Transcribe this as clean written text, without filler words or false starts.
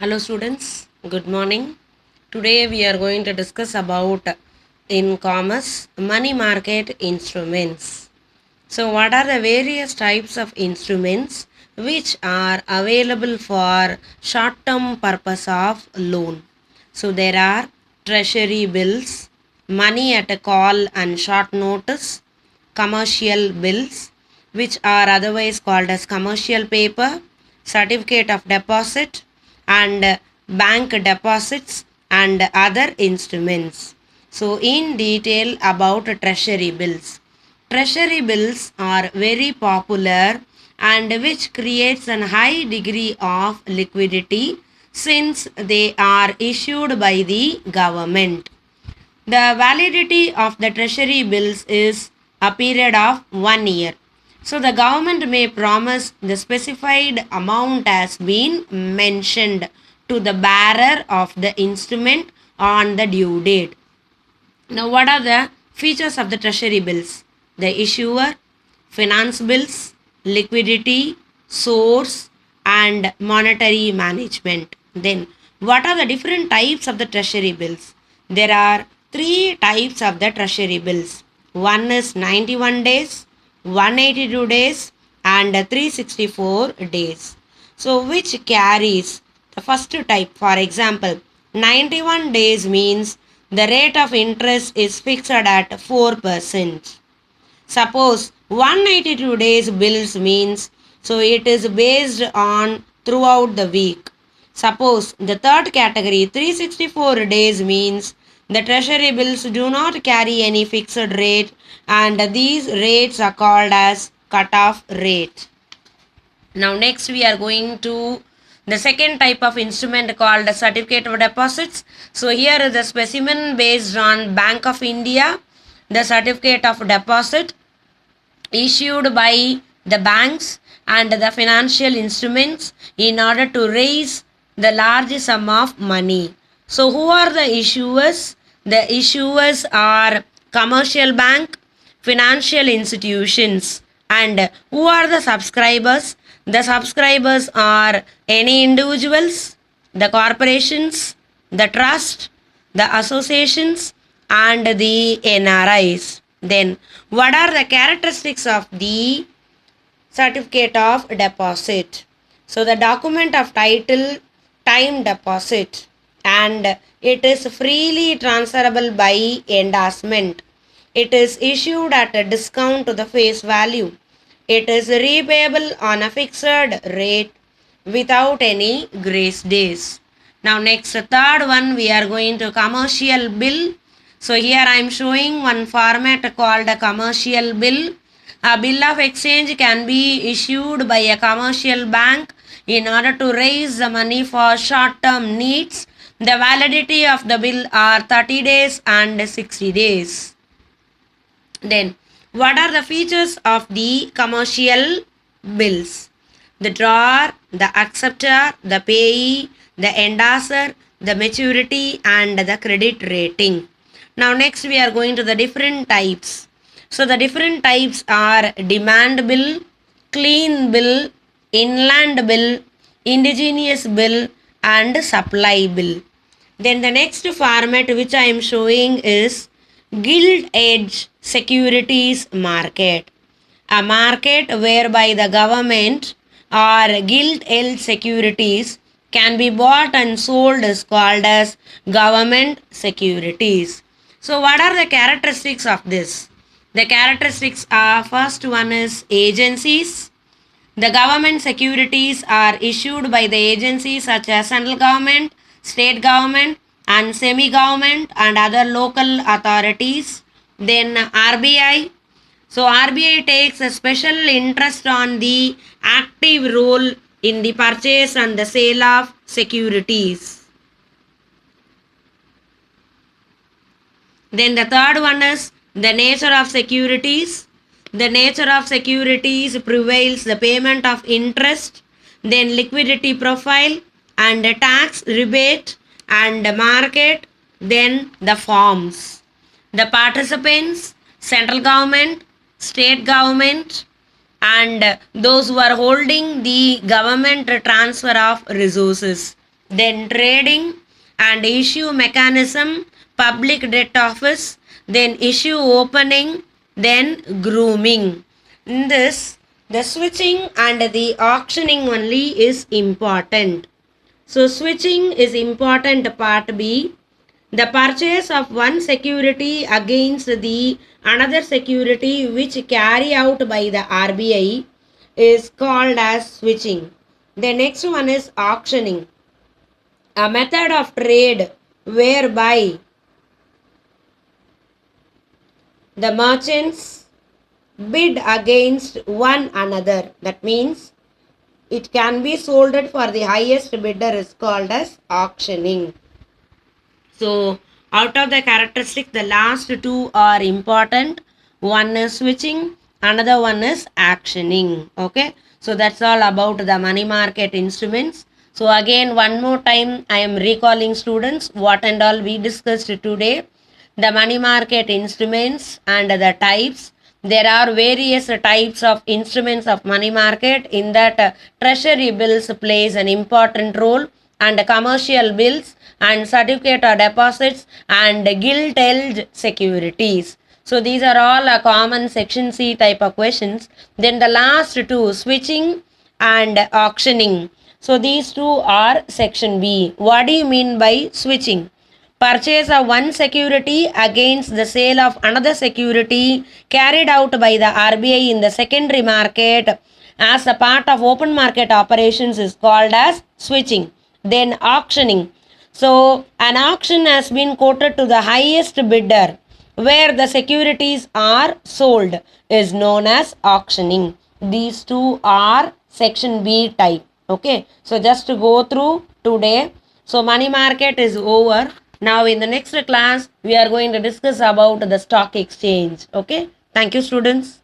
Hello students, good morning. Today we are going to discuss about in commerce money market instruments. So what are the various types of instruments which are available for short term purpose of loan? So there are treasury bills, money at a call and short notice, commercial bills which are otherwise called as commercial paper, certificate of deposit and bank deposits and other instruments. So in detail about treasury bills. Treasury bills are very popular and which creates a high degree of liquidity since they are issued by the government. The validity of the treasury bills is a period of 1 year. So the government may promise the specified amount has been mentioned to the bearer of the instrument on the due date. Now what are the features of the treasury bills? The issuer, finance bills, liquidity, source and monetary management. Then what are the different types of the treasury bills? There are three types of the treasury bills. One is 91 days, 182 days and 364 days. So which carries the first type? For example, 91 days means the rate of interest is fixed at 4%. Suppose 182 days bills means so it is based on throughout the week. Suppose the third category 364 days means the treasury bills do not carry any fixed rate and these rates are called as cut-off rate. Now next we are going to the second type of instrument called certificate of deposits. So here is the specimen based on Bank of India, the certificate of deposit issued by the banks and the financial instruments in order to raise the large sum of money. So who are the issuers? The issuers are commercial bank, financial institutions. And who are the subscribers? The subscribers are any individuals, the corporations, the trust, the associations and the NRIs. Then what are the characteristics of the certificate of deposit? So the document of title time deposit and it is freely transferable by endorsement. It is issued at a discount to the face value. It is repayable on a fixed rate without any grace days. Now next third one we are going to commercial bill. So here I am showing one format called a commercial bill. A bill of exchange can be issued by a commercial bank in order to raise the money for short-term needs. The validity of the bill are 30 days and 60 days. Then what are the features of the commercial bills? The drawer, the acceptor, the payee, the endorser, the maturity and the credit rating. Now next we are going to the different types. So the different types are demand bill, clean bill, inland bill, indigenous bill and supply bill. Then the next format which I am showing is gilt edge securities market. A market whereby the government or gilt edge securities can be bought and sold is called as government securities. So what are the characteristics of this? The characteristics are first one is agencies. The government securities are issued by the agencies such as central government, state government and semi-government and other local authorities. Then RBI. So RBI takes a special interest on the active role in the purchase and the sale of securities. Then the third one is the nature of securities. The nature of securities prevails the payment of interest, then liquidity profile and the tax rebate and the market, then the forms. The participants, central government, state government and those who are holding the government transfer of resources. then trading and issue mechanism, public debt office, then issue opening, then grooming. In this, the switching and the auctioning only is important. So switching is important part B. The purchase of one security against the another security which carry out by the RBI is called as switching. The next one is auctioning, a method of trade whereby the merchants bid against one another. That means it can be sold for the highest bidder is called as auctioning. So out of the characteristics, the last two are important. One is switching, another one is actioning. Okay, so that's all about the money market instruments. So again, one more time, I am recalling students what and all we discussed today. The money market instruments and the types. There are various types of instruments of money market. In that, treasury bills plays an important role, and commercial bills and certificate or deposits and gilt-held securities. So these are all a common section C type of questions. Then the last two, switching and auctioning. So these two are section B. What do you mean by switching? Purchase of one security against the sale of another security carried out by the RBI in the secondary market as a part of open market operations is called as switching. Then auctioning. So an auction has been quoted to the highest bidder where the securities are sold is known as auctioning. These two are section B type. Okay, so just to go through today. So money market is over. Now in the next class we are going to discuss about the stock exchange. Okay, thank you students.